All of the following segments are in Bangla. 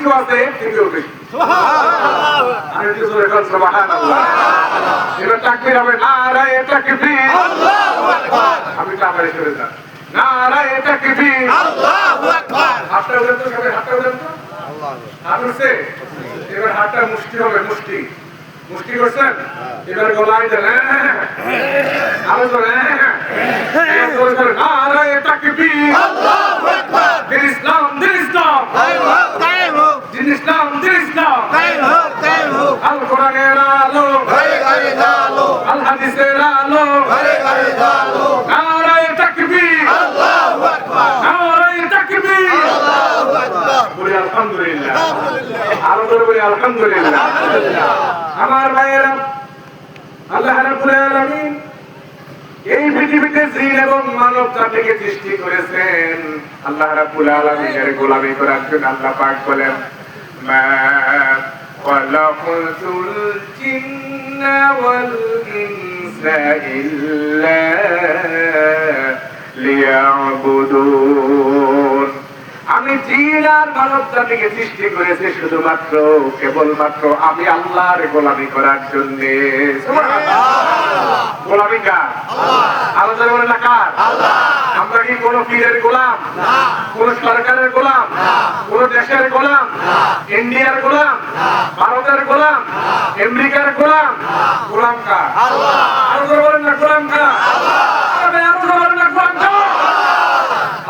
কিছু আছে থেকেও বেশি। আমি কিছু এখন সুবহানাল্লাহ। এবার তাকবীর হবে নারায়ে তাকবীর, আমি কামাই করে যাই নারায়ে তাকবীর, আল্লাহু আকবার। হাতটা উঠান তো সবাই, হাতটা উঠান তো। হাত উঠছে, এবার হাতটা মুষ্টি হবে, মুষ্টি মুষ্টি করছেন। এবার গলায় দেন, আরো জোরে নারায়ে তাকবীর, আল্লাহু আকবার। দিন ইসলাম, দিন ইসলাম, দিন ইসলাম, দিন ইসলাম, আল কোরআনের আলো, আল হাদিসের আলো, নারায়ে তাকবীর, আল্লাহু আকবার, নারায়ে তাকবীর, আল্লাহু আকবার। বলি আলহামদুলিল্লাহ, আরো জোরে বলি আলহামদুলিল্লাহ। আমার ভাইয়েরা, আল্লাহ রাব্বুল আলামিন এই পৃথিবীতে জিন এবং মানব জাতিকে সৃষ্টি করেছেন আল্লাহ রাব্বুল আলামিনের গোলামি করার জন্য। আল্লাহ পাক বলেন মা খালাকাতুল জিন্না ওয়াল ইনসা ইল্লা লিয়াবুদুন। আমি জিন আর মানব জাতিকে সৃষ্টি করেছি শুধুমাত্র কেবলমাত্র আমি আল্লাহর গোলামি করার জন্য। গোলামি কার? আল্লাহ বলেন না কার? আমরা কি কোন পীরের গোলাম, কোন সরকারের গোলাম, কোন দেশের গোলাম, ইন্ডিয়ার গোলাম, ভারতের গোলাম, আমেরিকার গোলাম? গোলাম কার? আল্লাহ বলেন না গোলাম কার? আল্লাহ বলেন না গোলাম কার?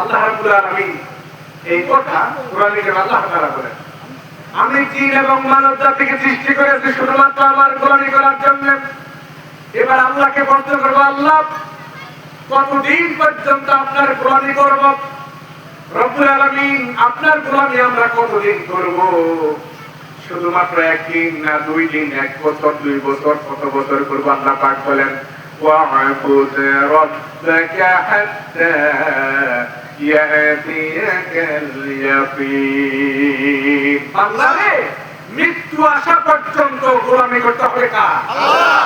আল্লাহ রাব্বুল আলামিন এই কথা কোরআনে আল্লাহ তাআলা বলেন আমি জিন এবং মানব জাতিকে সৃষ্টি করেছি শুধুমাত্র আমার গোলামি করার জন্য। এবার আল্লাহকে প্রশ্ন করবো, আল্লাহ কতদিন পর্যন্ত আপনার গোলামি করব? রব্বুল আলামিন আপনার গোলামি আমরা কতদিন করব? শুধুমাত্র একদিন না, 2 দিন, 1 বছর, 2 বছর, কত বছর করবো? আল্লাহ পাক বলেন ওয়া'বুদ রাব্বাকা হাত্তা ইয়াতিয়াকাল ইয়াকিন। বান্দারে মৃত্যু আসা পর্যন্ত গোলামি করতে হবে কার? আল্লাহ।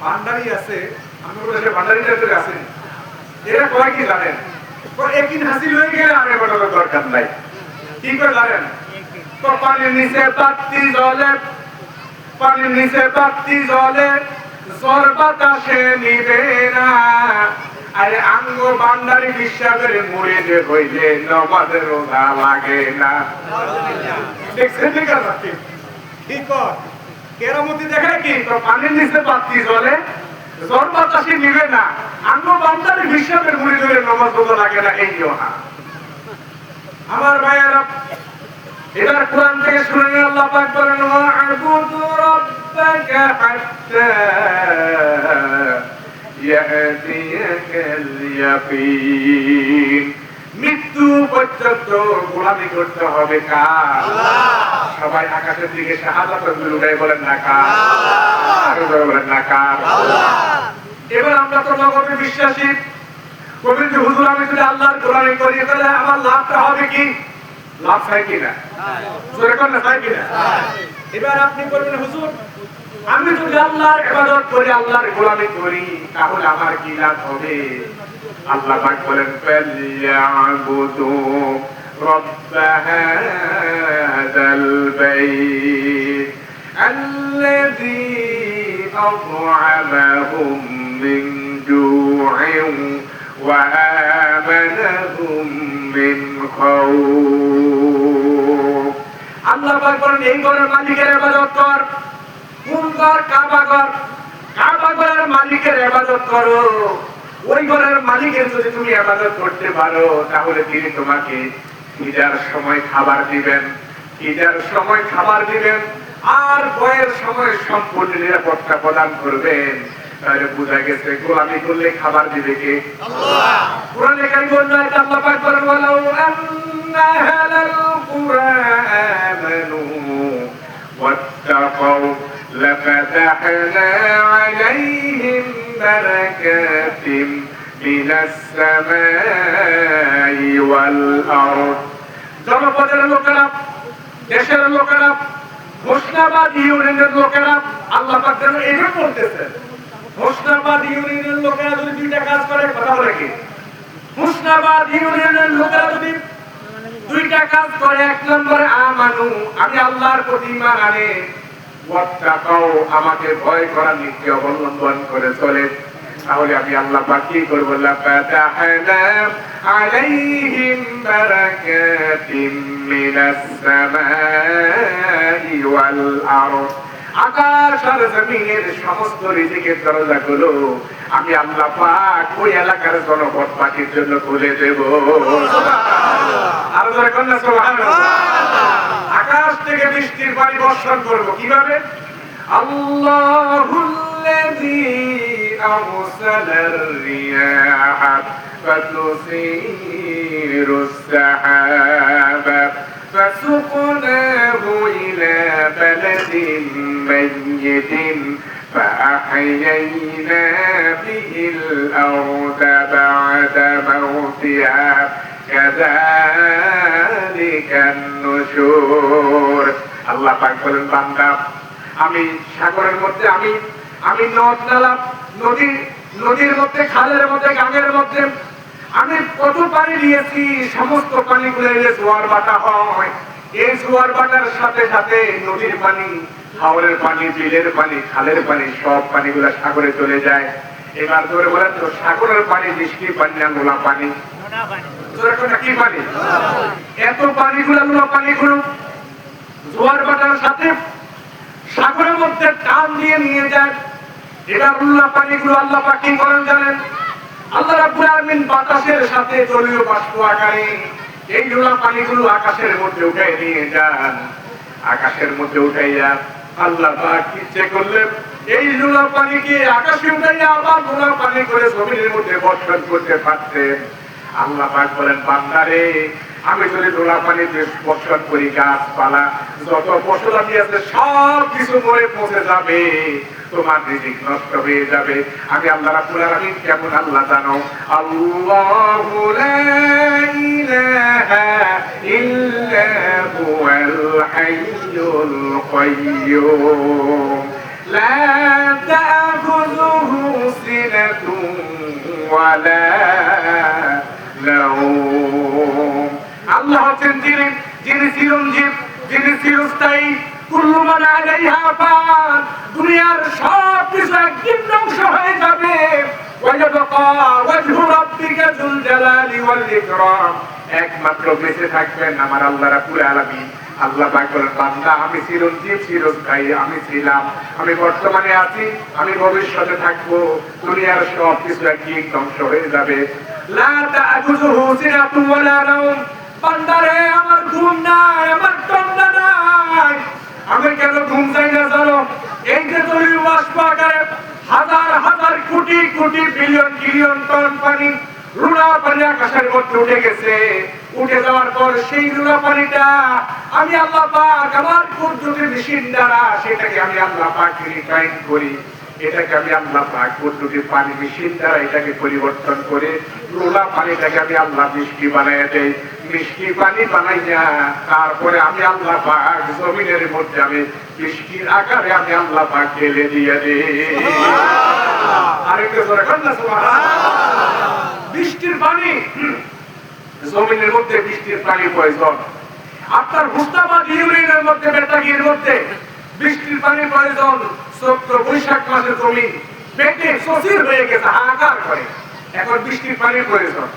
ভান্ডারি আছে, আমাদের দেশে ভান্ডারিদের আছে, এরা কয় কি জানেন? একদিন হাসিল হয়ে গেলে আর এবারের দরকার নাই। কি করে জানেন? তো পানির নিচে বাতি জ্বলে, পানির নিচে বাতি জ্বলে, জ্বর বাতাসে নিবে না। আরে আঙ্গ ভান্ডারি বিশ্বাসের মুড়িদে হইলে নামাজের রোজা লাগে না। দেখছেন ঠিক আছে? কি কর কেরামতি দেখায় কি? তো পানির নিচে বাতি জ্বলে, জ্বর বাতাসে নিবে না, আঙ্গ ভান্ডারি বিশ্বাসের মুড়ি ধরে নামাজ রোজা লাগে না। এই না আমার ভাইয়েরা, এবার কোরআন থেকে শুনে আল্লাহ পাক বলেন ওয়া'বুদু রাব্বাকা হাত্তা ইয়াতিয়াকাল ইয়াকিন। মৃত্যু পর্যন্ত গোলামি করতে হবে কার? আল্লাহ। সবাই আকাশের দিকে শাহাদাতের উঠাই বলেন না কার? আল্লাহ। বলেন না কার? আল্লাহ। এবার আমরা তো নগরে বিশ্বাসী, কবি যে হুজুর আমি যদি আল্লাহর গোলামি করি তাহলে আমার লাভটা হবে কি? লাভ হয় কিনা? জোরে করলে হয় কিনা? এবার আপনি বলবেন হুজুর আমি যদি আল্লাহর ইবাদত করি, আল্লাহর গোলামি করি, তাহলে আমার কি লাভ হবে? আল্লাহ পাক বলেন ফালইয়াবুদু রাব্ব হাযাল বাইত আল্লাযী আত'আমাহুম মিন জু'ইন ওয়া আমানাহুম মিন খাউফ। আল্লাহ পাক বলেন এই ঘরের মালিকের ইবাদত কর। কোন ঘর? কাবা ঘর। কাবা ঘরের মালিকের ইবাদত করো। ওই ঘরের মালিকের যদি তুমি ইবাদত করতে পারো তাহলে তিনি তোমাকে ঈদের সময় খাবার দিবেন, ঈদের সময় খাবার দিবেন, আর বয়ের সময় সম্পূর্ণ নিরাপত্তা প্রদান করবেন। তাহলে বোঝা গেছে গোলামি করলে খাবার দিবে কে? আল্লাহ। কোরআনে কারীম বলেন আল্লাহ পাক বলেন ওয়ালাউ আন্না আহলাল কুরআনু ওয়াত্তাকাউ লাফাতাহনা আলাইহিম বারাকাতিম মিনাস সামাই ওয়াল আরদ। জনপদের লোকেরা, দেশের লোকেরা, হোসনাবাদ ইউনিয়নের লোকেরা আল্লাহ পাক যেন এইভাবে বলতেছেন, হোসনাবাদ ইউনিয়নের লোকেরা যদি 2টা কাজ করে, কথা বলে কি? হোসনাবাদ ইউনিয়নের লোকেরা যদি দুইটা কাজ করে। এক নম্বরে আমানু, আমি আল্লাহর প্রতি ঈমান আনে, ওয়াত্তাকাও, আমাকে ভয় করার নীতি অবলম্বন করে চলে। তাহলে আমি আল্লাহ পাক কি করব? লাফাতাহনা আলাইহিম বারাকাতিম মিনাস সামাই ওয়াল আরদ, আকাশ আর জমিনের সমস্ত রিজিকের দরজাগুলো আমি আল্লাহ পাক ওই এলাকার জনপদ পাখির জন্য খুলে দেব। আর যারা কন্যা সুবহানাল্লাহ, আকাশ থেকে বৃষ্টির পানি বর্ষণ করব কিভাবে? আল্লাহুল্লাযী আরসালার রিয়াহা ফাতুসিরুস সাহাবা فسقناه إلى بلد ميت فأحيينا به الأرض بعد موتها كذلك النشور। আল্লাহ পাক বলেন, বান্দা আমি সাগরের মধ্যে, আমি নদ নালা, নদীর মধ্যে, খালের মধ্যে, গাঙের মধ্যে আমি কত পানি দিয়েছি, সমস্ত পানিগুলো জোয়ার বাটা হয়। এই জোয়ার বাটার সাথে সাথে নদীর পানি, হাওরের পানি, বিলের পানি, খালের পানি, সব পানিগুলো সাগরে চলে যায়। এবার ধরে বলেন তো, সাগরের পানি বৃষ্টির পানি না নোনা পানি? কি পানি? এত পানিগুলো, নোনা পানিগুলো জোয়ার বাটার সাথে সাগরের মধ্যে টান দিয়ে নিয়ে যায়। এবার নোনা পানিগুলো আল্লাহ পাক কি করেন জানেন? আল্লাহ রাব্বুল আলামিন বাতাসের সাথে জলীয় বাষ্প আকারে এই নোনা পানিগুলো আকাশের মধ্যে উঠাই নিয়ে যান। আকাশের মধ্যে উঠাইয়া আল্লাহ পাক ইচ্ছে করলে এই নোনা পানিকে আকাশে উঠাইয়া আবার নোনা পানি করে জমিনের মধ্যে বর্ষণ করতে পারতেন। আল্লাহ পাক বলেন, বান্দারে আমি যদি নোনা পানিতে বর্ষণ করি, গাছপালা যত ফসল আমি আছে সব কিছু মরে পচে যাবে, তোমার রিজিক নষ্ট হয়ে যাবে। আমি আল্লাহ রাব্বুল আলামিন কেমন আল্লাহ জানো? আল্লাহু লা ইলাহা ইল্লা হুয়াল হাইয়ুল কাইয়্যুম লা তা'খুযুহু সিনাতুন ওয়া লা লাউম। আল্লাহ হচ্ছেন যিনি চিরঞ্জীব, যিনি চিরস্থায়ী। কুল্লু মান আলাইহা ফান, দুনিয়ার সব কিছু একদিন ধ্বংস হয়ে যাবে। ওয়ায়াবকা ওয়াজহু রাব্বিকা যুল জালালি ওয়াল ইকরাম, একমাত্র বেঁচে থাকবেন আমার আল্লাহ রাব্বুল আলামিন। আল্লাহ পাক বলেন, বান্দা আমি চিরঞ্জীব, চিরস্থায়ী, আমি ছিলাম, আমি বর্তমানে আছি, আমি ভবিষ্যতে থাকবো। দুনিয়ার সব কিছু একদিন ধ্বংস হয়ে যাবে। লা তা'খুযুহু সিনাতুন ওয়া লা নাওম, বান্দারে আমার ঘুম নাই, আমার তন্দ্রা নাই। আমি কেন ঘুম চাই না জানো? এই যে জলীয় বাষ্প আকারে হাজার হাজার crore crore billion trillion ton পানি, রুনা পানি আকাশের মধ্যে উঠে গেছে। উঠে যাওয়ার পর সেই রুনা পানিটা আমি আল্লাহ পাক আমার কুদরতের মেশিন দ্বারা সেটাকে আমি আল্লাহ পাক রিফাইন করি। এটাকে আমি আল্লাহ পাক কুদরতের পানি মেশিন দ্বারা এটাকে পরিবর্তন করে রুনা পানিটাকে আমি আল্লাহ মিষ্টি বানাইয়া দেই। মিষ্টি পানি বানাইয়া তারপরে আমি আল্লাহ পাক জমিনের মধ্যে আমি বৃষ্টির আকারে আমি আল্লাহ পাক ঢেলে দিয়ে দিই। আরেকটু জোরে বলেন না সুবহানাল্লাহ। বৃষ্টির পানি, জমিনের মধ্যে বৃষ্টির পানি প্রয়োজন। আপনার মুস্তাবাদ ইউনিয়নের মধ্যে, বেতাগির মধ্যে বৃষ্টির পানি প্রয়োজন। চৈত্র বৈশাখ মাসে জমি পেটে সচির হয়ে গেছে, হাহাকার করে, এখন বৃষ্টির পানির প্রয়োজন।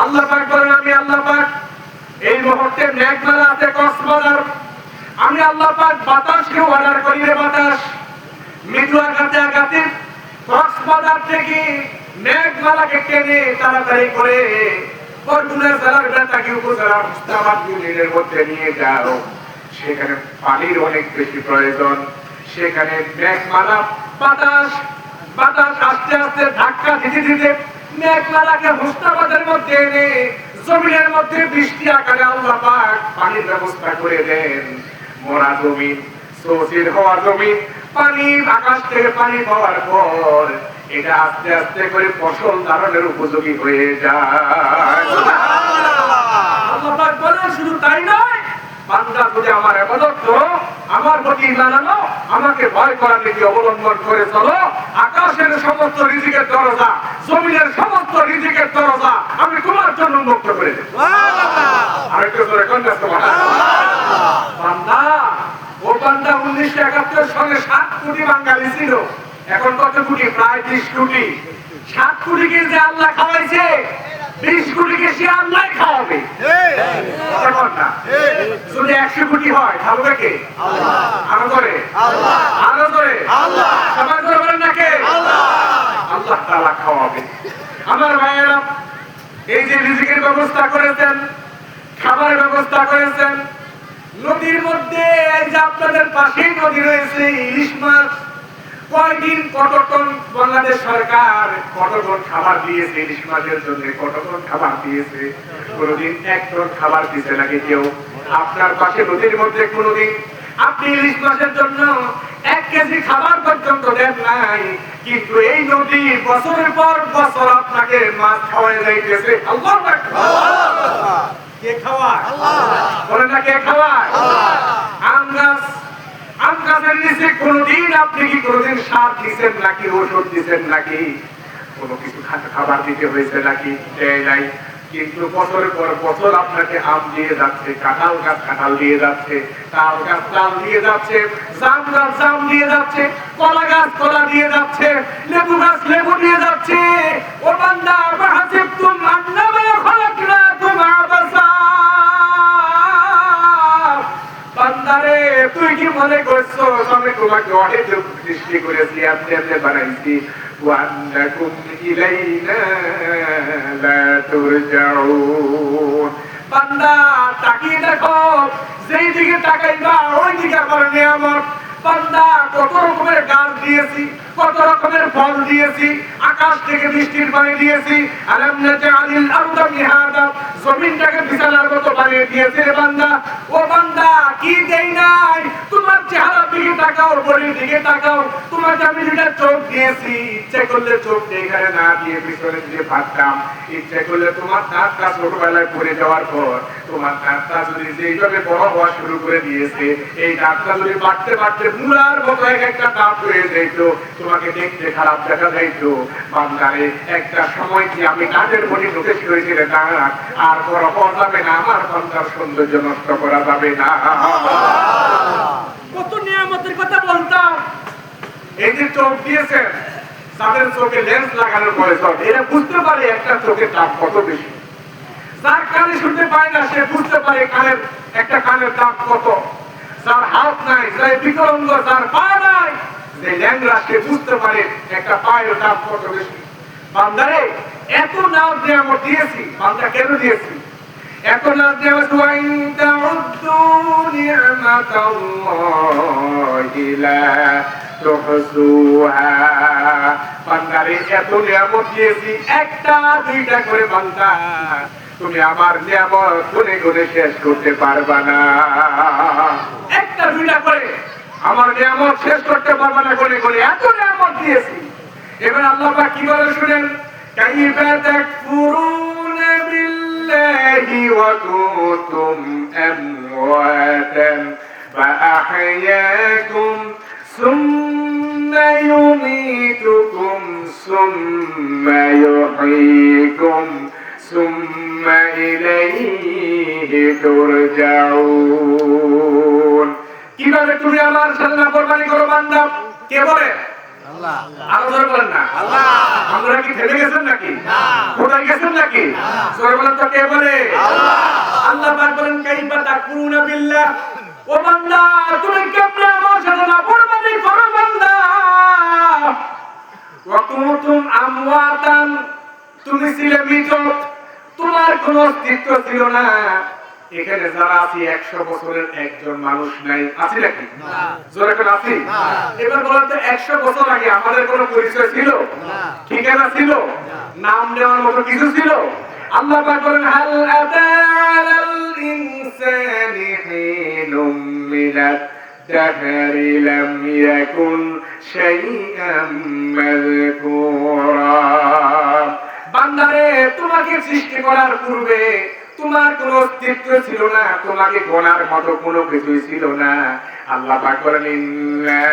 আল্লাহ পাক বলেন, আমি আল্লাহ পাক এই মুহূর্তে মেঘমালা আছে কক্সবাজার, আমি আল্লাহ পাক বাতাসকে অর্ডার করি, রে বাতাস মৃদু আঘাতে আঘাতে কক্সবাজার থেকে মেঘমালাকে টেনে তাড়াতাড়ি করে বরগুনা জেলার বেতাগী উপজেলার মুস্তাবাদ ইউনিয়নের মধ্যে নিয়ে যাও। সেখানে পানির অনেক বেশি প্রয়োজন। সেখানে মেঘমালা বাতাস আস্তে আস্তে ধাক্কা দিতে দিতে মেঘমালাকে মুস্তাবাদের মধ্যে এনে জমিনের মধ্যে বৃষ্টি আকারে আল্লাহ পাক পানির ব্যবস্থা করে দেন। মরা জমিন, সচির হওয়া জমিন, পানি আকাশ থেকে পানি পাওয়ার পর এটা আস্তে আস্তে করে ফসল ধারণের উপযোগী হয়ে যায়। আল্লাহ পাক বলেন, শুধু তাই নয়, বান্দা যদি আমার ইবাদত করো, আমার প্রতি ঈমান আনো, আমাকে ভয় করার নীতি অবলম্বন করে চলো, আকাশের সমস্ত রিজিকের দরজা, জমিনের সমস্ত রিজিকের দরজা আমি তোমার জন্য উন্মুক্ত করে দেন। আরেকটু জোরে কোন বান্দা, ও বান্দা 1971 সালে 7 কোটি বাঙালি ছিল, এখন কত কোটি? প্রায় 30 কোটি। 7 কোটিকে যে আল্লাহ খাওয়াইছে, 20 কোটিকে সে আল্লাহ খাওয়াবে। যদি 100 কোটি হয় খাওয়াবে কে? আরো করে আরো করে সবাই করে বলেন না কে? আল্লাহ তাআলা খাওয়াবে। আমার ভাইয়েরা, এই যে রিজিকের ব্যবস্থা করেছেন, খাবারের ব্যবস্থা করেছেন, নদীর মধ্যে এই যে আপনাদের পাশেই নদী রয়েছে, ইলিশ মাছ কয়দিন কত টন বাংলাদেশ সরকার কত টন খাবার দিয়েছে ইলিশ মাছের জন্য? কত টন খাবার দিয়েছে? কোনদিন 1 টন খাবার দিতে লাগে কেউ? আপনার পাশে নদীর মধ্যে কোনদিন আপনি ইলিশ মাছের জন্য 1 কেজি খাবার পর্যন্ত দেন নাই, কিন্তু এই নদী বছরের পর বছর আপনাকে মাছ খাওয়াই যাইতেছে। আল্লাহু আকবার। কে খাওয়ায়? বলেন না, কে খাওয়ায়? আম গাছের নিচে কোনদিন আপনি কি কোনদিন সার দিচ্ছেন নাকি, ওষুধ দিচ্ছেন নাকি, কোনো কিছু খাবার দিতে হয়েছে নাকি? দেয় নাই। কিন্তু বছরের পর বছর আপনাকে আম দিয়ে যাচ্ছে, কাঁঠাল গাছ কাঁঠাল দিয়ে যাচ্ছে, তাল গাছ তাল দিয়ে যাচ্ছে, জাম গাছ জাম দিয়ে যাচ্ছে, কলা গাছ কলা দিয়ে যাচ্ছে, লেবু গাছ লেবু দিয়ে যাচ্ছে। ও বান্দা, ফাহাসিবতুম আন্নামা খালাকনাকুম আবাসা। বান্দারে, তুই কি মনে করছো আমি তোমাকে অহেতুক সৃষ্টি করেছি, আমি এমনি বানাইছি? وأنكم إلينا لا ترجعون। বান্দা তাকিয়ে দেখো, যেই দিকে তাকাইবা ওই দিকে আমার নিয়ামত। বান্দা, কত রকমের গাছ দিয়েছি, কত রকমের ফল দিয়েছি, আকাশ থেকে বৃষ্টির পানি দিয়েছি। আলাম নাজআলিল আরদা মিহাদা, জমিনটাকে বিছানার মতো বানিয়ে দিয়েছি রে বান্দা। ও বান্দা, কি দেই নাই? তোমার চেহারার দিকে তাকাও, বডির দিকে তাকাও। তোমাকে আমি দুইটা চোখ দিয়েছি, ইচ্ছে করলে চোখ এখানে না দিয়ে পিছনে দিয়ে পারতাম। ইচ্ছে করলে তোমার দাঁতটা ছোটবেলায় পড়ে যাওয়ার পর তোমার দাঁতটা যদি যেইভাবে বড় হওয়া শুরু করে দিয়েছে, এই দাঁতটা যদি বাড়তে বাড়তে মুলার মতো একটা দাঁত হয়ে যেত, তোমাকে দেখতে খারাপ দেখা যাইত। বান্দারে, একটা সময় কি আমি দাঁতের মনে নোটিশ করেছিল দাঁত আর বড় হওয়া যাবে না, আমার বান্দার সৌন্দর্য নষ্ট করা যাবে না। কত নিয়ামতের কথা বলতাম। এই যে চোখ দিয়েছেন, তাদের চোখে লেন্স লাগানোর পরে এরা বুঝতে পারে একটা চোখের দাম কত বেশি। যার কানে শুনতে পায় না সে বুঝতে পারে কানের একটা কানের দাম কত। যার হাত নাই, যার বিকলাঙ্গ, যার পা নাই, যে ল্যাংড়া, সে বুঝতে পারে একটা পায়ের দাম কত বেশি। বান্দারে, এত নাম নিয়ামত দিয়েছি, বান্দা কেন দিয়েছি? এত নাম নিয়ামত, ওয়াইদা উদ্দু নি'মাতাল্লাহি লা তুহসুহা। বান্দারে, এত নিয়ামত দিয়েছি, একটা দুইটা করে বান্দা তুমি আমার নিয়ামত গুনে গুনে শেষ করতে পারবা না। একটা দুইটা করে আমার নিয়ামত শেষ করতে পারবা না গুনে গুনে, এত নিয়ামত দিয়েছি। এবার আল্লাহ পাক কি বলে শুনেন, কাইফা তাকফুরুনা বিল্লাহি ওয়া কুনতুম আমওয়াতান ফাআহইয়াকুম সুম্মা ইউমীতুকুম সুম্মা ইউহয়ীকুম সুম্মা ইলাইহি তুরজাউন। কিভাবে তুমি আমার সাথে নাফরমানি করো বান্দা? কে বলে? আল্লাহ। আরো জোরে বলেন না। আল্লাহ। আমরা কি থেমে গেছেন নাকি? না। কোথায় গেছেন নাকি? জোরে বলেন তো, কে বলে? আল্লাহ। আল্লাহ পাক বলেন, কাইফা তাকফুরুনা বিল্লাহ। ও বান্দা, তুমি কেমনে আমার সাথে নাফরমানি করো বান্দা? ওয়া কুনতুম আমওয়াতান, তুমি ছিলে মৃত, তোমার কোনো অস্তিত্ব ছিল না। এখানে যারা আছি 100 বছরের একজন মানুষ নাই, আছে নাকি? না। জোরে করে আছি? না। এবার বলেন তো, 100 বছর আগে আমাদের কোনো পরিচয় ছিল? না। ঠিকানা ছিল? না। নাম নেওয়ার মতো কিছু ছিল? আল্লাহ পাক বলেন, হাল আতা আলাল ইনসানি হিনুম মিনাদ দাহরি লাম ইয়াকুন শাইআম মাযকুরা। বান্দারে, তোমাকে সৃষ্টি করার পূর্বে তোমার কোনো অস্তিত্ব ছিল না, তোমাকে গোনার মতো কোনো কিছুই ছিল না। আল্লাহ পাক বলেন, ইন্না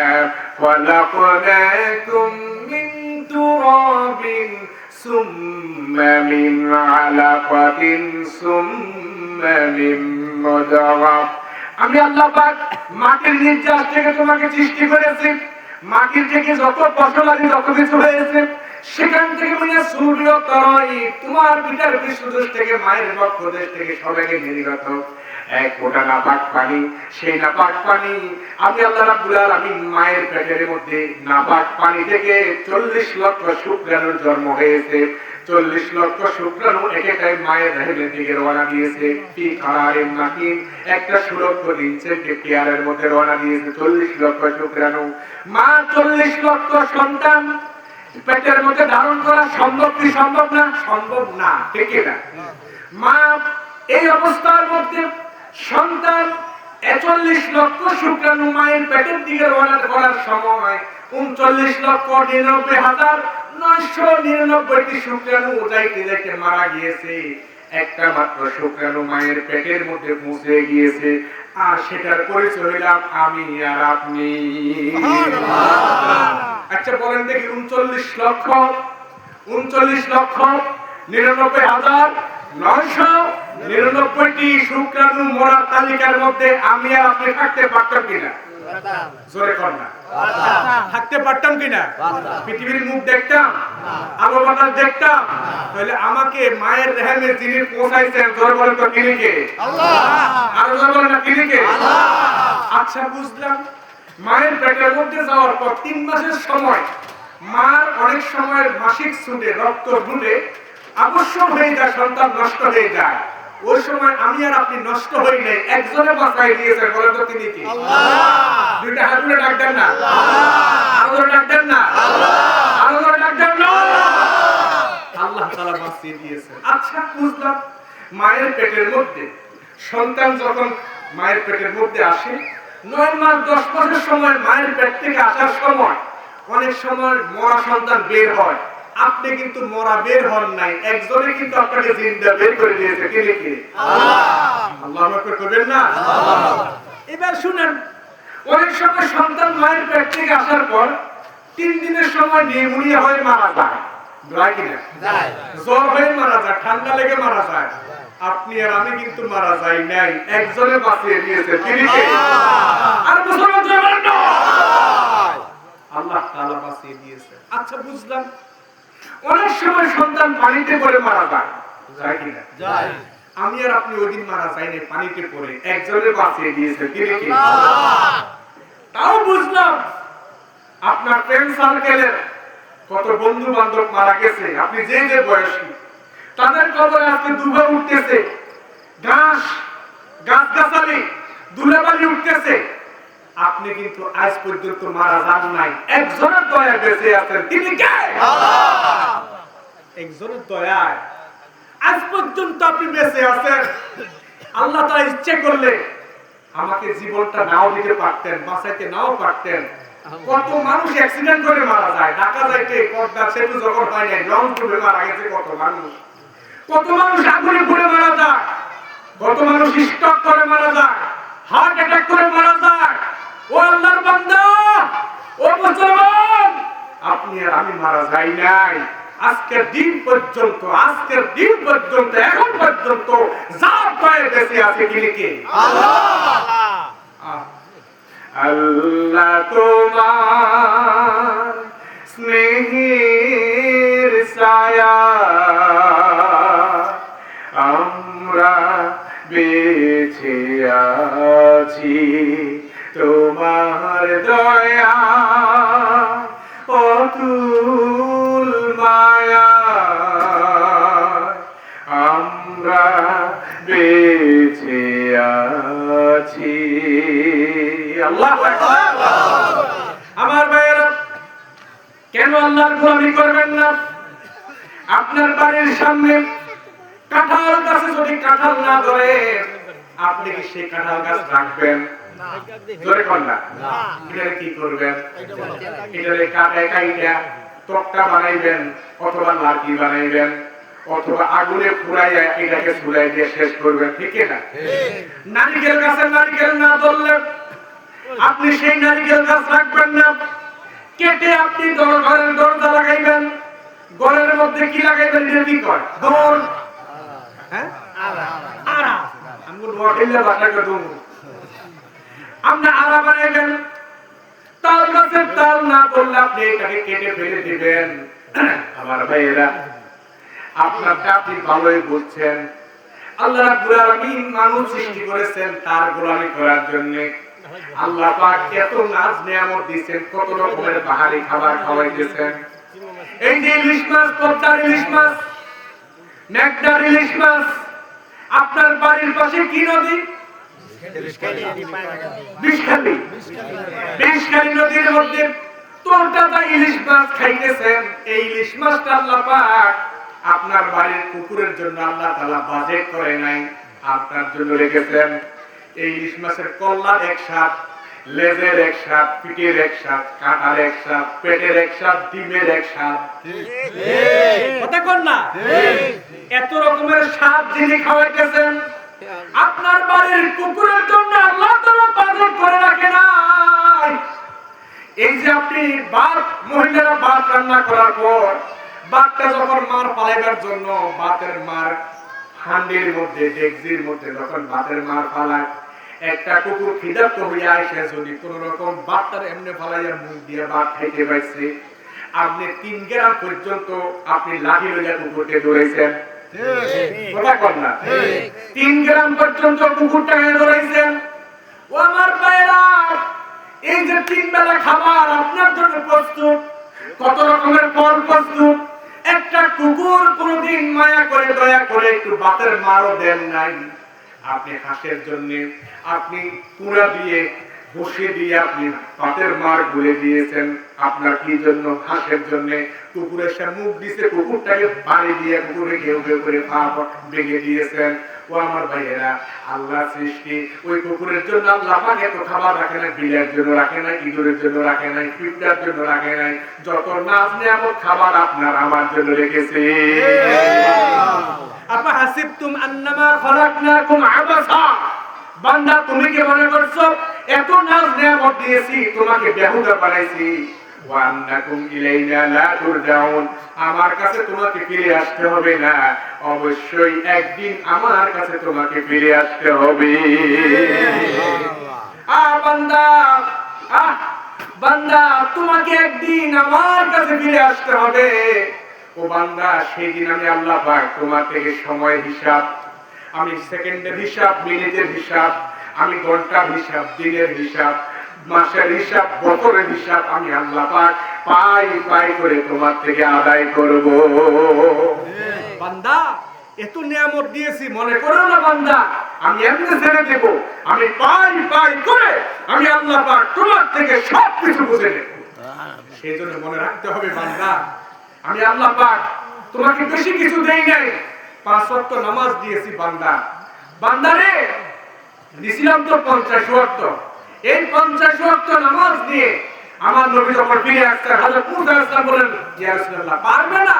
খালাকনাকুম মিন তুরাবিন সুম্মা মিন আলাকাতিন সুম্মা মিন মুদগা। আমি আল্লাহ পাক মাটির নির্যাস থেকে তোমাকে সৃষ্টি করেছি, মাটির থেকে যত ফসল আছে যত কিছু হয়েছে সেখান থেকে মানে সূর্য তরই তোমার পিতার পৃষ্ঠদেশ থেকে মায়ের বক্ষদেশ থেকে সবাইকে নির্গত এক ফোঁটা নাপাক পানি, সেই নাপাক পানি আমি আল্লাহ রাব্বুল আলামিন মায়ের পেটের মধ্যে নাপাক পানি থেকে 40 লক্ষ শুক্রাণুর জন্ম হয়েছে। 40 লক্ষ শুক্রাণু এক একটাই মায়ের রহিমের দিকে রওনা দিয়েছে। ফি কারারিন মাকিন, একটা সুরক্ষিত ইনসেন্টিভ কেয়ারের মধ্যে রওনা দিয়েছে 40 লক্ষ শুক্রাণু। মা 40 লক্ষ সন্তান পেটের মধ্যে ধারণ করা সম্ভব কি সম্ভব না? সম্ভব না, ঠিক না? মা এই অবস্থার মধ্যে সন্তান 41 লক্ষ শুক্রাণু মায়ের পেটের দিকে রওনা করার সময় 39,99,999টি শুক্রাণু যাইতে যাইতে মারা গিয়েছে। একটা মাত্র শুক্রাণু মায়ের পেটের মধ্যে পৌঁছে গিয়েছে, আর সেটার পরিচয় হইলাম আমি আর আপনি। আচ্ছা বলেন দেখি, 39,99,999টি শুক্রাণু মরা তালিকার মধ্যে আমি আর আপনি থাকতে পারতাম কিনা? জোরে কর না। থাকতে পারতাম কিনা? পৃথিবীর মুখ দেখতাম, আলো বাতাস দেখতাম, তাহলে আমাকে মায়ের রেহেমে যিনি পৌঁছাইছেন জোরে বলেন তো তিনি কে? আল্লাহ। আর জোরে বলেন না তিনি কে? আল্লাহ। আচ্ছা বুঝলাম, মায়ের পেটের মধ্যে যাওয়ার পর 3 মাসের সময় মার অনেক সময় মাসিক ছুটে রক্ত ঢুলে আবশ্যক হয়ে যায়, সন্তান নষ্ট হয়ে যায়। ওই সময় আমি আর আপনি নষ্ট হই নাই, একজনে বাঁচাই দিয়েছে, বলেন তো তিনি কি? আল্লাহ। দুইটা হাত তুলে ডাক দেন না আল্লাহ, আরো জোরে ডাক দেন না আল্লাহ, আরো জোরে ডাক দেন না আল্লাহ তাআলা বাঁচিয়ে দিয়েছেন। আচ্ছা বুঝলাম, মায়ের পেটের মধ্যে সন্তান যখন মায়ের পেটের মধ্যে আসে 9 মাস 10 মাসের সময় মায়ের পেট থেকে আসার সময় অনেক সময় মরা সন্তান বের হয়। আপনি কিন্তু মরা বের হন নাই, একজনে কিন্তু আপনাকে জিন্দা বের করে দিয়েছে, কে কে? আল্লাহ। আল্লাহু আকবার করবেন না? আল্লাহ। এবার শুনেন, অনেক সময় সন্তান মায়ের পেট থেকে আসার পর 3 দিনের সময় নিউমোনিয়া হয়ে মারা যায়, যায় কি না? যায়। জ্বর হয়ে মারা যায়, ঠান্ডা লেগে মারা যায়। আপনি আর আমি কিন্তু মারা যাই নাই, একজনে বাঁচিয়ে দিয়েছে, কে কে? আল্লাহ। আর মুসলমান বলেন না আল্লাহ তাআলা বাঁচিয়ে দিয়েছে। আচ্ছা বুঝলাম, অনেক সময় সন্তান পানিতে পড়ে মারা যায়, যায় কি না? যায়। আমি আর আপনি ওই দিন মারা যাই নাই, পানিতে পড়ে একজনে বাঁচিয়ে দিয়েছে, কে কে? আল্লাহ। তাও বুঝলাম, আপনার ফ্রেন্ড সার্কেলের কত বন্ধু বান্ধব মারা গেছে, আপনি যে যে বয়সী, তাদের কবরে আজকে দুর্গা উঠতেছে, ঘাস গাছগাছালি ধুলাবালি উঠতেছে। আপনি কিন্তু আজ পর্যন্ত মারা যান নাই, একজনের দয়া বেঁচে আছেন, তিনি কে? আল্লাহ। একজনের দয়ায় আজ পর্যন্ত আপনি বেঁচে আছেন। আল্লাহ তাআলা ইচ্ছে করলে আমাকে জীবনটা নাও দিতে পারতেন, বাঁচাইতে নাও পারতেন। কত মানুষ অ্যাক্সিডেন্ট করে মারা যায়, ঢাকা যাইতে পদ্মা সেতু যখন হয় নাই লং ডুবে মারা গেছে কত মানুষ। কত মানুষ আগুনে পুড়ে মারা যায়, কত মানুষ স্ট্রোক করে মারা যায়, হার্ট অ্যাটাক করে মারা যায়। ও আল্লাহর বান্দা, ও মুসলমান, আপনি আর আমি মারা যাই নাই। আজকের দিন পর্যন্ত এখন পর্যন্ত যার পায়ে বেঁচে আছে তিনি কে? আল্লাহ। আল্লাহ তোমার স্নেহের ছায়া আমরা বেঁচে আছি, তোমার দয়া অতুল মায়া আমরা বেঁচে আছি। আল্লাহু আকবার। আমার ভাইয়েরা, কেন আল্লাহর গোলামি করবেন না? আপনার বাড়ির সামনে কাঁঠাল গাছে যদি কাঁঠাল না ধরে, আপনি কি সেই কাঁঠাল গাছ রাখবেন? জোরে কর না। এটারে কি করবেন? এটারে কাটায় কাইটা তক্তা বানাইবেন, অথবা লাঠি বানাইবেন, অথবা আগুনে পুড়াইয়া এটাকে চুলায় দিয়ে শেষ করবেন, ঠিক না? নারিকেল গাছের নারিকেল না ধরলে আপনি সেই নারিকেল গাছ রাখবেন না, কেটে আপনি ঘরের দরজা লাগাইবেন, ঘরের মধ্যে কি লাগাইবেন এটা কি কয় দোল হ্যাঁ আরা আমগো নোয়াখালীর ভাষাকে দোল আপনি আরা বানাইবেন তাল গাছের তাল না করলে আপনি এটাকে কেটে ফেলে দিবেন আমার ভাইয়েরা আপনারটা আপনি ভালোই বুঝছেন আল্লাহ রাব্বুল আলামিন মানুষ সৃষ্টি করেছেন তার গোলামি করার জন্য আল্লাহ পাক এত নাজ নিয়ামত দিয়েছেন কত রকমের বাহারি খাবার খাওয়াইতেছেন এই যে ইলিশ মাছ পদ্মার ইলিশ মাছ মেঘনার ইলিশ মাছ আপনার বাড়ির পাশে কি নদী বিষখালী নদীর মধ্যে তোরটা ইলিশ মাছ খাইতেছেন এই ইলিশ মাছটা আল্লাহ পাক আপনার বাড়ির কুকুরের জন্য আল্লাহ তাআলা বাজেট করে নাই আপনার জন্য রেখেছেন এই ইলিশ মাছের কল্লার এক স্বাদ লেজের এক স্বাদ পিঠের এক স্বাদ কাঁটার এক স্বাদ পেটের এক স্বাদ ডিমের এক স্বাদ কথা কোন না এত রকমের স্বাদ যিনি খাওয়াইতেছেন আপনার বাড়ির কুকুরের জন্য আল্লাহ তাআলা বাজেট করে রাখে নাই এই যে আপনি মহিলারা ভাত রান্না করার পর ভাতটা যখন মার পালাইবার জন্য ভাতের মার হান্ডির মধ্যে ডেকচির মধ্যে যখন ভাতের মার পালায় একটা কুকুর খিদার্ত হইয়া আসে যদি কোন রকম ভাতটার এমনি ফালাইয়া মুখ দিয়ে ভাত খাইতে পাইছে আপনি 3 গ্রাম পর্যন্ত আপনি লাঠি লইয়া কুকুরকে দৌড়াইছেন কথা কর না 3 গ্রাম পর্যন্ত কুকুরটাকে দৌড়াইছেন ও আমার ভাইরা এই যে 3 বেলা খাবার আপনার জন্য প্রস্তুত কত রকমের ফল প্রস্তুত একটা কুকুর কোনদিন মায়া করে দয়া করে একটু ভাতের মারও দেন নাই আপনি হাঁসের জন্য আপনি পুরা দিয়ে বসিয়ে দিয়ে আপনি ভাতের মার ঘুরে দিয়েছেন আপনার কি জন্য হাঁসের জন্য কুকুরের সামনে মুখ দিয়েছে কুকুরটাকে বাড়ি দিয়ে কুকুরে ঘেউ ঘেউ করে পা ভেঙে দিয়েছেন ও আমার ভাইয়েরা আল্লাহ সৃষ্টি ওই কুকুরের জন্য আল্লাহ পাক এত খাবার রাখে না বিলের জন্য রাখে না ইঁদুরের জন্য রাখে নাই পিঁপড়ার জন্য রাখে নাই যত নাজ নিয়ামত খাবার আপনার আমার জন্য রেখেছে আপা হাসিবতুম আন্নামা খলাকনাকুম আবাসা বান্দা তুমি কি মনে করছো এত নাজ নিয়ামত দিয়েছি তোমাকে বেহুদা বানাইছি ওয়া আন্নাকুম ইলাইনা লা তুরজাউন আমার কাছে তোমাকে ফিরে আসতে হবে না অবশ্যই একদিন আমার কাছে তোমাকে ফিরে আসতে হবে বান্দা বান্দা তোমাকে একদিন আমার কাছে ফিরে আসতে হবে ও বান্দা সেদিন আমি আল্লাহ পাক তোমার থেকে সময় হিসাব আমি সেকেন্ডের হিসাব মিনিটের হিসাব আমি ঘন্টার হিসাব দিনের হিসাব মাসের হিসাব বছরের হিসাব আমি আল্লাহ পাক পাই পাই করে তোমার থেকে আদায় করব বান্দা এত নিয়ামত দিয়েছি মনে করো না বান্দা আমি এমনি ছেড়ে দেব আমি পাই পাই করে আমি আল্লাহ পাক তোমার থেকে সব কিছু বুঝে নেব সেই জন্য মনে রাখতে হবে বান্দা আমি আল্লাহ পাক তোমাকে বেশি কিছু দেই নাই 5 ওয়াক্ত নামাজ দিয়েছি বান্দা বান্দারে দিছিলাম তো 50 ওয়াক্ত এই 50 ওয়াক্ত নামাজ দিয়ে আমার নবী যখন ফিরে আসছেন হযরত মুসা আলাইহিস সালাম বলেন ইয়া রাসূলুল্লাহ পারবে না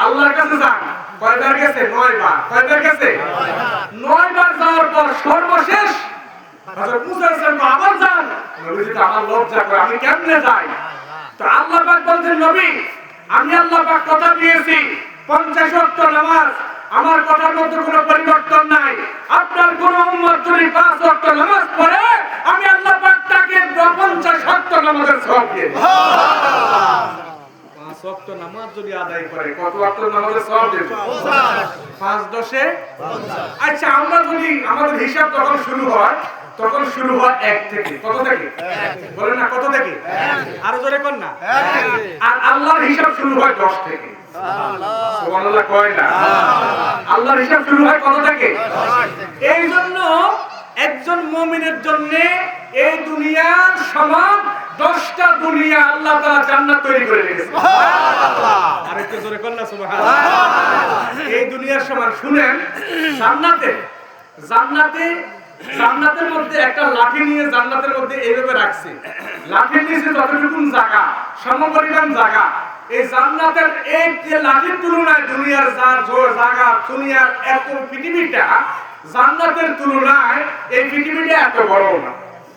আল্লাহর কাছে যান কয়বার গেছে 9 বার কয়বার গেছে 9 বার যাওয়ার পর সর্বশেষ হযরত মুসা আলাইহিস সালাম আবার যান নবীজি তো আমার লজ্জা করে আমি কেমনে যাই তো আল্লাহ পাক বলেন নবী আমি আল্লাহ পাক কথা দিয়েছি 50 ওয়াক্ত নামাজ আমার কথার মধ্যে কোনো পরিবর্তন নাই আপনার কোন উম্মত যদি 5 ওয়াক্ত নামাজ পড়ে আমি আল্লাহ পাক তাকে 50 ওয়াক্ত নামাজের সওয়াব দিয়ে দেব সুবহানাল্লাহ 5 ওয়াক্ত নামাজ যদি আদায় করে কত ওয়াক্ত নামাজের সওয়াব দেব 5 10 50 আচ্ছা আমরা যদি আমাদের হিসাব তখন শুরু হয় এক থেকে কত থেকে বলেন না কত থেকে আরো জোরে কোন না আর আল্লাহর হিসাব শুরু হয় 10 থেকে সুবহানাল্লাহ কয় না আল্লাহর হিসাব শুরু হয় কত থেকে এই জন্য একজন মুমিনের জন্য এই দুনিয়ার সমান 10টা দুনিয়া আল্লাহ তাআলা জান্নাত তৈরি করে রেখেছে সুবহানাল্লাহ আরেকটু জোরে কোন না সুবহানাল্লাহ এই দুনিয়ার সমান শুনেন জান্নাতের মধ্যে একটা লাঠি নিয়ে জান্নাতের মধ্যে এইভাবে রাখছে লাঠির নিচে যতটুকু জায়গা সমপরিমাণ জায়গা এই জান্নাতের এই যে লাঠির তুলনায় দুনিয়ার জায়গা দুনিয়ার এত পৃথিবীটা জান্নাতের তুলনায় এই পৃথিবীটা এত বড় না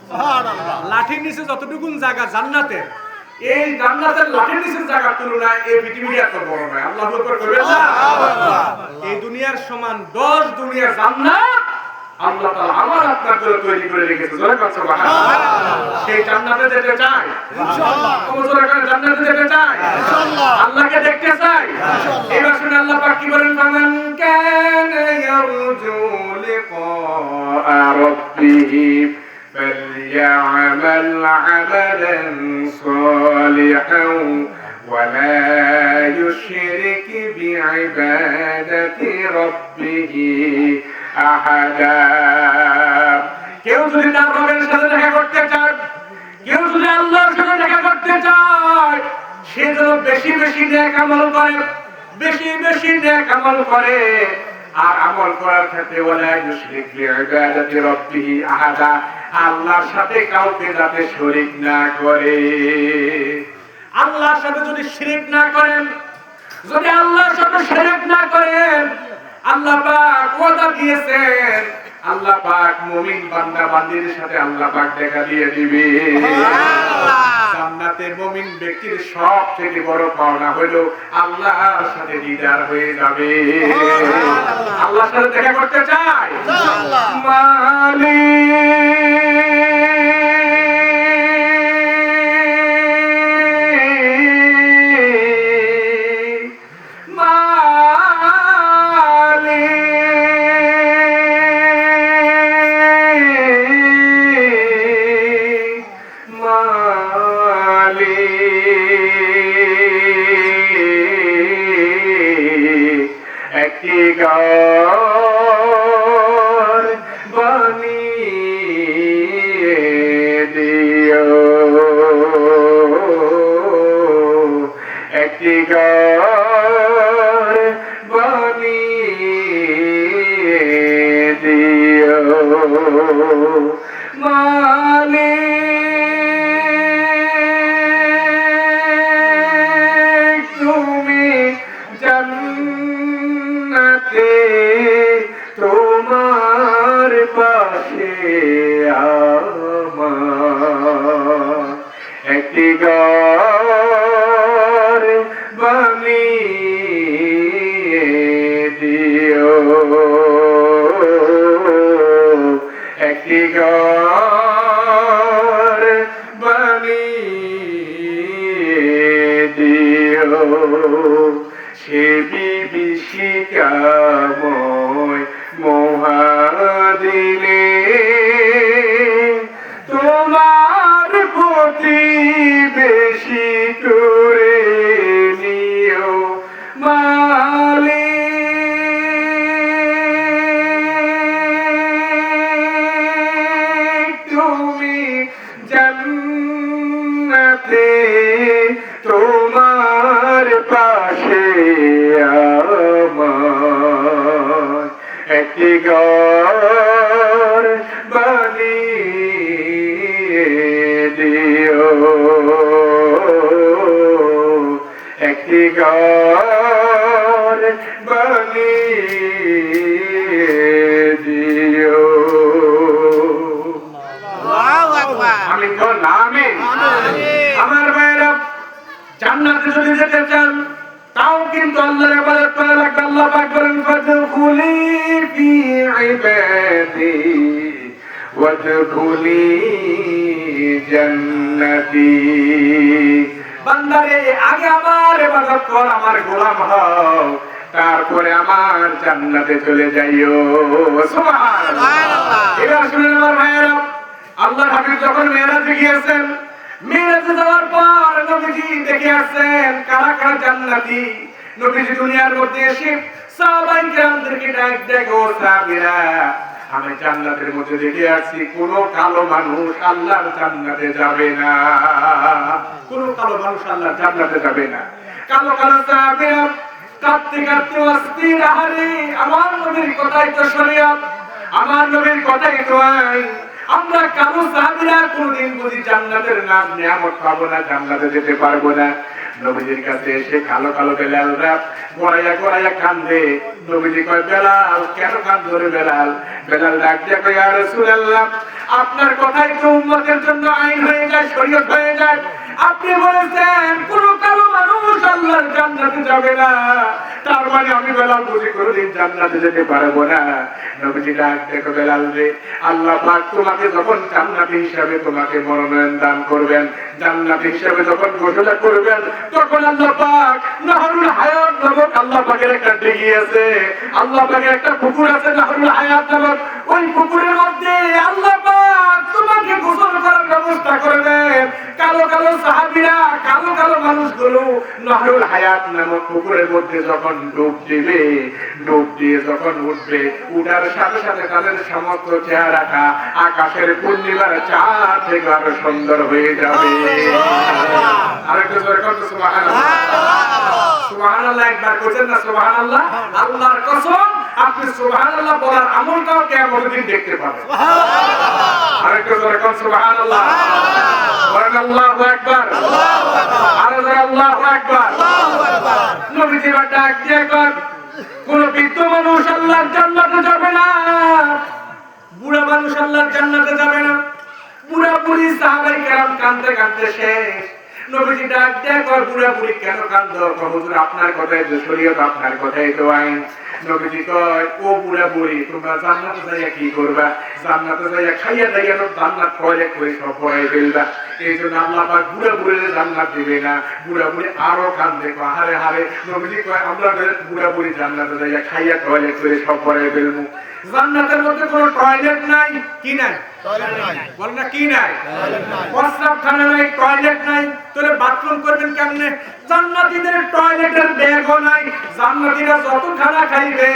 সুবহানাল্লাহ লাঠির নিচে যতটুকু জায়গা জান্নাতের এই জান্নাতের লাঠির নিচের জায়গার তুলনায় এই পৃথিবীটা এত বড় নয়। আল্লাহু আকবার কইবেন না? এই দুনিয়ার সমান 10 দুনিয়ার জান্নাত আল্লাহ তাআলা আমার আপনার জন্য তৈরি করে রেখেছে। জোরে কথা সুবহানাল্লাহ। সেই জান্নাতে যেতে চাই ইনশাআল্লাহ। কবুতর করে জান্নাতে যেতে চাই ইনশাআল্লাহ। আল্লাহকে দেখতে চাই ইনশাআল্লাহ। এবার শুনে আল্লাহ পাক কি বলেন, ফামান কানা ইয়ারজু লিকা রাব্বিহি فليعمل عملا صالحا ولا يشرك بعبادة ربه أحدا। কেউ যদি তার রবের সাথে দেখা করতে চায়, কেউ যদি আল্লাহর সাথে দেখা করতে চায়, সে যেন বেশি বেশি নেক আমল করে, বেশি বেশি নেক আমল করে। আর আমল করার ক্ষেত্রে ওয়ালা ইউশরিক বিইবাদাতি রাব্বিহি আহাদা, আল্লাহর সাথে কাউকে যাতে শরীক না করে। আল্লাহর সাথে যদি শিরক না করেন, যদি আল্লাহর সাথে শিরক না করেন, আল্লাহ পাক ওয়াদা দিয়েছেন, আল্লাহ পাক মুমিন বান্দা বান্দীদের সাথে আল্লাহ পাক দেখা দিয়ে দিবে। জান্নাতে মুমিন ব্যক্তির সবথেকে বড় পাওনা হলো আল্লাহর সাথে দিদার হয়ে যাবে। আল্লাহর সাথে দেখা করতে চাই ইনশাআল্লাহ। একটি ঘর বানিয়ে দিও, একটি ঘর বানিয়ে দিও মালিক, তুমি জান্নাতে তোমার পাশে আমার একটি ঘর বানিয়ে দিও, একটি ঘর বানিয়ে দিও। সে বিভীষিকাময় মহাদিনে তোমার প্রতিবেশী করে নিও মালিক, তুমি জান্নাতে তোমার পাশে আমার একটি ঘর বানিয়ে দিও, একটি ঘর বানিয়ে দিও। আমি তো নামে আমার ভাইরা জান্নাতে যদি যেতে চান, তাও কিন্তু আল্লাহর ইবাদত করা লাগবে। আল্লাহ পাক বলেন, ফাদখুলি ফি ইবাদি ওয়াদখুলি জান্নাতি। বান্দারে, আগে আমার ইবাদত কর, আমার গোলাম হও, তারপরে আমার জান্নাতে চলে যাইও। সুবহানাল্লাহ। এবার শুনেন আমার ভাইয়েরা, আল্লাহর হাবিব যখন মেরাজে গিয়েছেন, মেরাজে যাওয়ার পর নবীজি দেখে আসছেন কারা কারা জান্নাতি। নবীজি দুনিয়ার মধ্যে এসে সাহাবায়ে কেরামদেরকে ডাক ও সাহাবীরা, আমি জান্নাতের মধ্যে দেখে আসছি কোন কালো মানুষ আল্লাহর জান্নাতে যাবে না, কোন কালো মানুষ আল্লাহর জান্নাতে যাবে না। কালো কালো সাহাবীরা কাঁদতে কাঁদতে অস্থির, আহারে আমার নবীর কথাই তো শরীয়ত, আমার নবীর কথাই তো আইন, আমরা কালো সাহাবীরা কোনদিন বুঝি জান্নাতের নাম নিয়ামত পাবো না, জান্নাতে যেতে পারবো না। নবীজির কাছে এসে কালো কালো বেলালরা গড়াইয়া গড়াইয়া কান্দে। নবীজি কয়, বেলাল কেন কান্দো রে বেলাল? বেলাল ডাক দিয়ে কয়, ইয়া রাসূলুল্লাহ, আপনার কথাই তো উম্মতের জন্য আইন হয়ে জায়গায় শরীয়ত হয়ে যায়। আপনি বলেছেন কোন কারো মানুষ আল্লাহর জান্নাতে যাবে না, তার মানে আমি বেলাল বুঝি কোনদিন জান্নাতে যেতে পারবো না। নবীজি ডাক দেখো বেলাল রে, আল্লাহ পাক তোমাকে যখন জান্নাতি হিসাবে তোমাকে মনোনয়ন দান করবেন, জান্নাতি হিসাবে যখন ঘোষণা করবেন, তখন আল্লাহ পাক নাহরুল হায়াত নামক আল্লাহ পাকের একটা দিঘি আছে, আল্লাহ পাকের একটা পুকুর আছে নাহরুল হায়াত নামক, ওই পুকুরের মধ্যে আল্লাহ পাক তোমাকে গোসল করার ব্যবস্থা করবেন। কালো কালো সাহাবীরা, কালো কালো মানুষগুলো নাহরুল হায়াত নামক পুকুরের মধ্যে যখন ডুব দিবে, ডুব দিয়ে যখন উঠবে, উঠার সাথে সাথে তাদের সমস্ত চেহারাটা আকাশের পূর্ণিমার চাঁদ থেকে আরো সুন্দর হয়ে যাবে। আরেকটা জোরে করতে সুবহানাল্লাহ। সুবহানাল্লাহ একবার বলেন না সুবহানাল্লাহ। আল্লাহর কসম আপনি সুবহানাল্লাহ বলার আমলটাও কিয়ামতের দিন দেখতে পাবেন। সুবহানাল্লাহ। আরেকটা জোরে করতে সুবহানাল্লাহ। বলেন আল্লাহু আকবার। আল্লাহু আকবার। আরো জোরে আল্লাহু আকবার। আল্লাহু আকবার। নবীজি ডাক দিয়ে কর, কোন বৃদ্ধ মানুষ আল্লাহর জান্নাতে যাবে না, বুড়া মানুষ আল্লাহর জান্নাতে যাবে না। বুড়া বুড়ি সাহাবায়ে কেরাম কাঁদতে কাঁদতে শেষ। নবীজি ডাক দিয়ে কর, বুড়া বুড়ি কেন কাঁদো? হুজুর আপনার কথাই তো শরীয়ত, আপনার কথাই তো আইন। নবীজি কয়, ও বুড়া বুড়ি তোমরা জান্নাতে যাইয়া কি করবা? জান্নাতে যাইয়া খাইয়া দাইয়া তো জান্নাত টয়লেট করে সব পড়াই ফেলবা। এই জন্য আল্লাহ পাক বুড়া বুড়িরে জান্নাত দিবে না। বুড়া বুড়ি আরো কান্দে, হারে হারে। নবীজি কয়, আমরা বুড়া বুড়ি জান্নাতে যাইয়া খাইয়া টয়লেট করে সব পড়াই ফেলবো। জান্নাতের মধ্যে কোনো টয়লেট নাই, কি নাই? টয়লেট নাই। বল না কি নাই? টয়লেট নাই। প্রস্রাবখানা নাই, টয়লেট নাই, তাহলে বাথরুম করবেন কেমনে? জান্নাতীদের টয়লেটের ব্যাগও নাই। জান্নাতীরা যত খানা খাইবে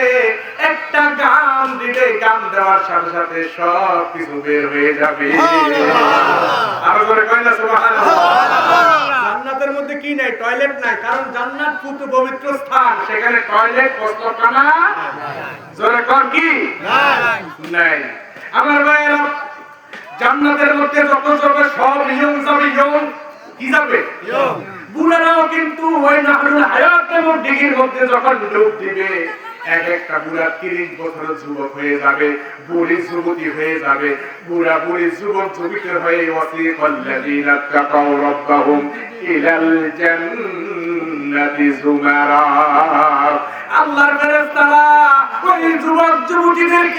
একটা গাম দিবে, গাম দেওয়ার সাথে সাথে সব কিছু বের হয়ে যাবে। আরো করে কয় না সুবহানাল্লাহ। জান্নাতের মধ্যে কি নাই? টয়লেট নাই। কারণ জান্নাত পুত পবিত্র স্থান, সেখানে টয়লেট প্রস্রাবখানা জোরে কর কি নাই। আমার ভাইয়েরা, জান্নাতের মধ্যে যত যাবে সব ইয়ং যাবে, ইয়ং কি যাবে? বুড়ারাও কিন্তু ওই নাহরুল হায়াত নামক দিঘির মধ্যে যখন ডুব দিবে, এক একটা বুড়া 30 বছরের যুবক হয়ে যাবে, বুড়ি যুবতী হয়ে যাবে, বুড়া বুড়ি যুবক যুবতী হয়ে ওয়াসিকাল্লাযীনা তাকাউ রাব্বাহুম ইলাল জান্নাতি যুমারা। আল্লাহর ফেরেশতারা ওই যুবক যুবতীদেরকে